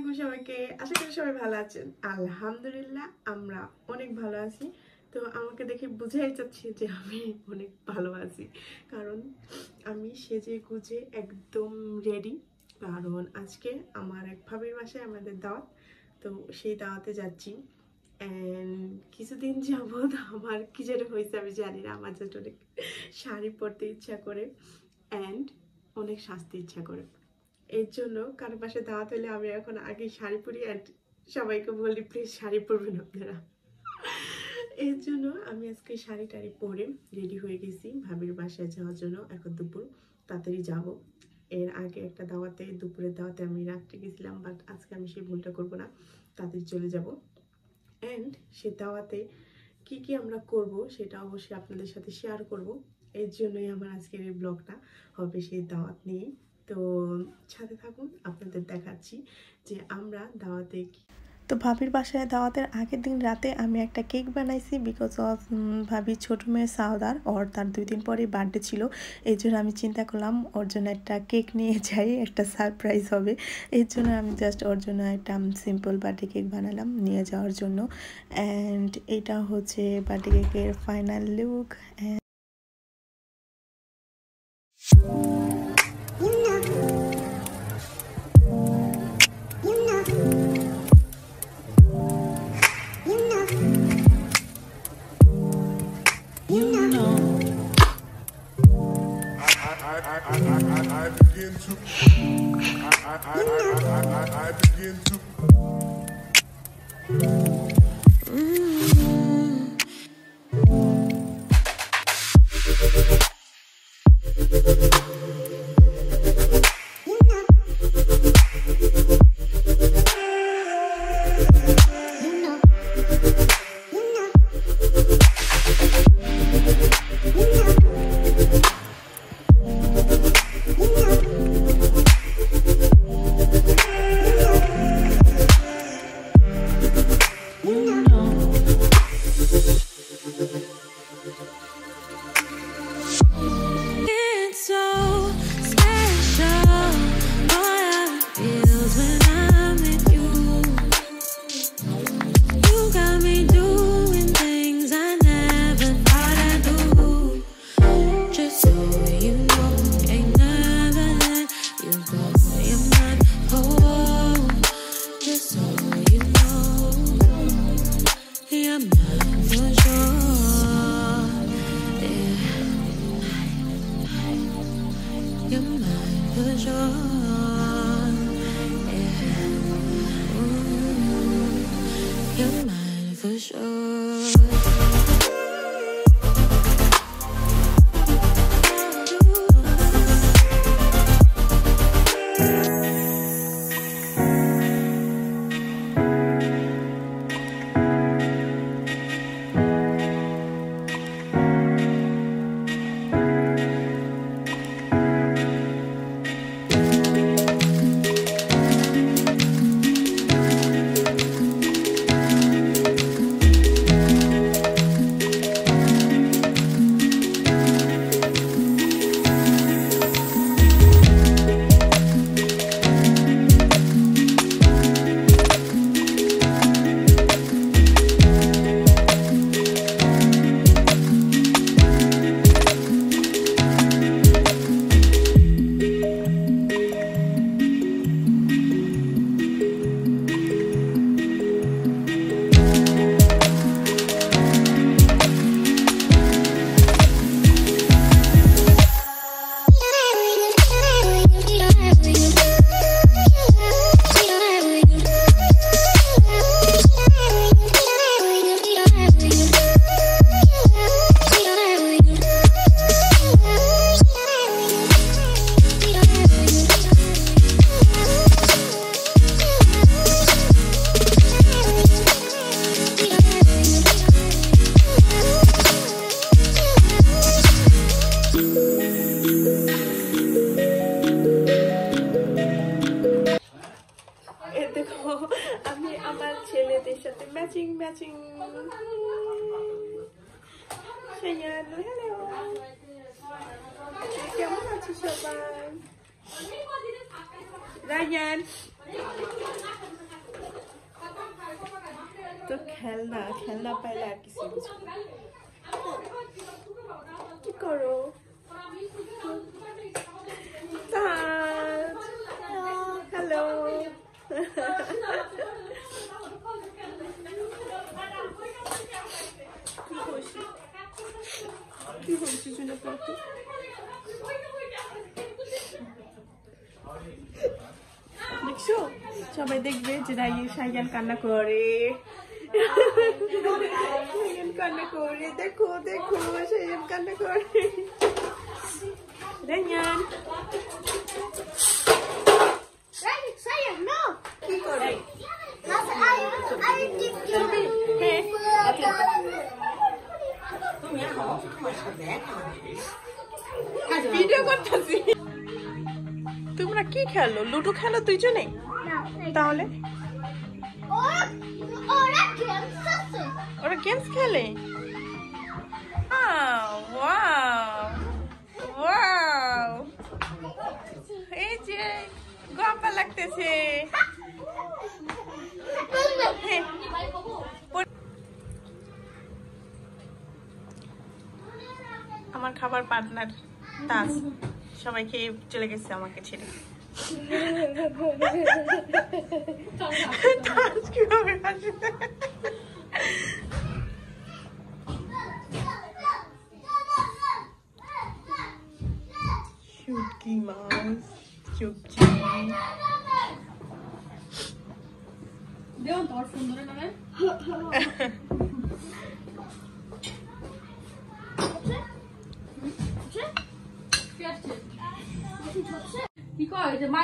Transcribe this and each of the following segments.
আলাইকুম সবাইকে। আশা করি সবাই ভালো আছেন। আলহামদুলিল্লাহ আমরা অনেক ভালো আছি। তো আমাকে দেখে বুঝাই যাচ্ছে যে আমি অনেক ভালো আছি, কারণ আমি সেজে গুজে একদম রেডি। কারণ আজকে আমার এক ভাবির বাসায় আমাদের দাওয়াত, তো সেই দাওয়াতে যাচ্ছি। অ্যান্ড কিছুদিন যাবৎ আমার কি যেন হয়েছে আমি জানি না, আমার জাস্ট অনেক শাড়ি পরতে ইচ্ছা করে অ্যান্ড অনেক সাজতে ইচ্ছা করে। এর জন্য কারো পাশে দাওয়াত হলে আমি এখন আগে শাড়ি পরি অ্যান্ড সবাইকে বলি প্লিজ শাড়ি পরবেন আপনারা। এর জন্য আমি আজকে শাড়ি টাড়ি পরে রেডি হয়ে গেছি ভাবির বাসায় যাওয়ার জন্য। এখন দুপুর তাড়াতাড়ি যাব। এর আগে একটা দাওয়াতে, দুপুরের দাওয়াতে আমি রাত্রে গেছিলাম, বাট আজকে আমি সেই ভুলটা করবো না, তাড়াতাড়ি চলে যাব। অ্যান্ড সে দাওয়াতে কি কি আমরা করব সেটা অবশ্যই আপনাদের সাথে শেয়ার করব। এর জন্যই আমার আজকের এই ব্লগটা হবে সেই দাওয়াত নিয়ে। তো সাথে থাকুন, আপনাদের দেখাচ্ছি যে আমরা দাওয়াতে তো ভাবির বাসায় দাওয়াতের আগের দিন রাতে আমি একটা কেক বানাইছি, বিকজ অফ ভাবির ছোটো মেয়ে সাউদার, ওর তার 2 দিন পরেই বার্থডে ছিল। এই জন্য আমি চিন্তা করলাম ওর জন্য একটা কেক নিয়ে যাই, একটা সারপ্রাইজ হবে। এর জন্য আমি জাস্ট ওর জন্য একটা সিম্পল বার্থডে কেক বানালাম নিয়ে যাওয়ার জন্য। অ্যান্ড এটা হচ্ছে বার্থডে কেকের ফাইনাল লুক। আমি আমার ছেলেদের সাথে ম্যাচিং ম্যাচিং। কেমন আছিস সবাই? রায়ান তো খেলনা খেলনা পাইলে আর কিছু বুঝো কি করো হ্যালো কি হয়েছে শুনে পড়তো দেখছো সবাই দেখবে যে সাইয়ান কান্না করে কান্না করে দেখো দেখো সাইয়ান কান্না করে রায়ান Sayan, no! কি করে ভিডিও করতেছি তোমরা কি খেলো লুডো খেলো দুইজনে তাহলে ওরা গেমস খেলে এই যে গপ্পা লাগতেছে আমার খাবার পার্টনার তাস সবাই খেয়ে চলে গেছে আমাকে ছেড়ে তাস কিভাবে আসবে শুটকি মাছ চুপচি দেও তোর ফোন ধরে না কি কয় যে মা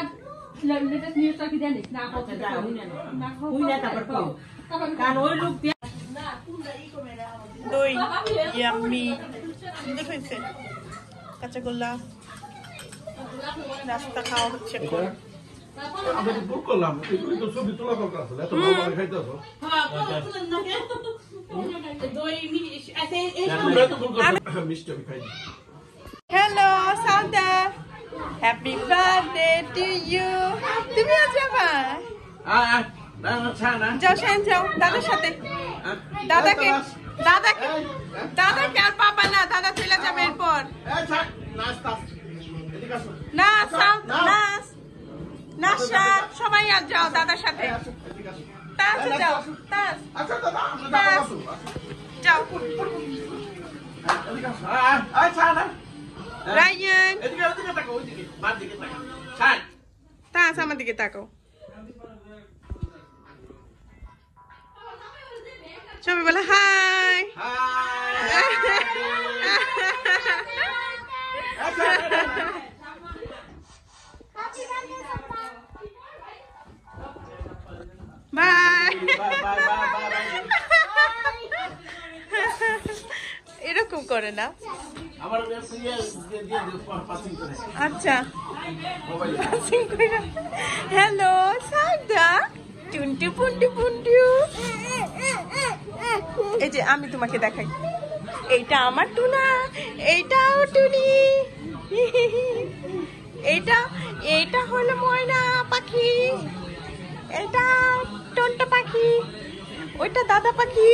লেটেস্ট নিউজটা কি জানিস না হচ্ছে না হুই না তারপর কারণ ওই লোক দই ইয়াম্মি সুন্দর হয়েছে কাঁচাগোল্লা নাস্তা খাওয়া হচ্ছে আমরা তো বুক করলাম এগুলি তো ছবি তোলা দরকার আছে এত ভালো করে খাইতেছো মিষ্টি আমি খাই হ্যালো সাউদা হ্যাপি বার্থডে টু ইউ তুমিও যাবা যাও শাইন যাও দাদার সাথে দাদাকে দাদাকে দাদাকে আর পাবা না দাদা চলে যাবে এরপর না নাচ নাশা সবাই আর যাও দাদার সাথে তাস যাও তাস যাও রায়ান তাস আমার দিকে তাকাও সবাই বলে হাই বাই এরকম করে না আচ্ছা হ্যালো সাদা টুন্টু পুন্টু পুন্টু এই যে আমি তোমাকে দেখাই এইটা আমার টুনা এইটাও টুনি এইটা এইটা হলো ময়না পাখি এটা টন্টা পাখি ওইটা দাদা পাখি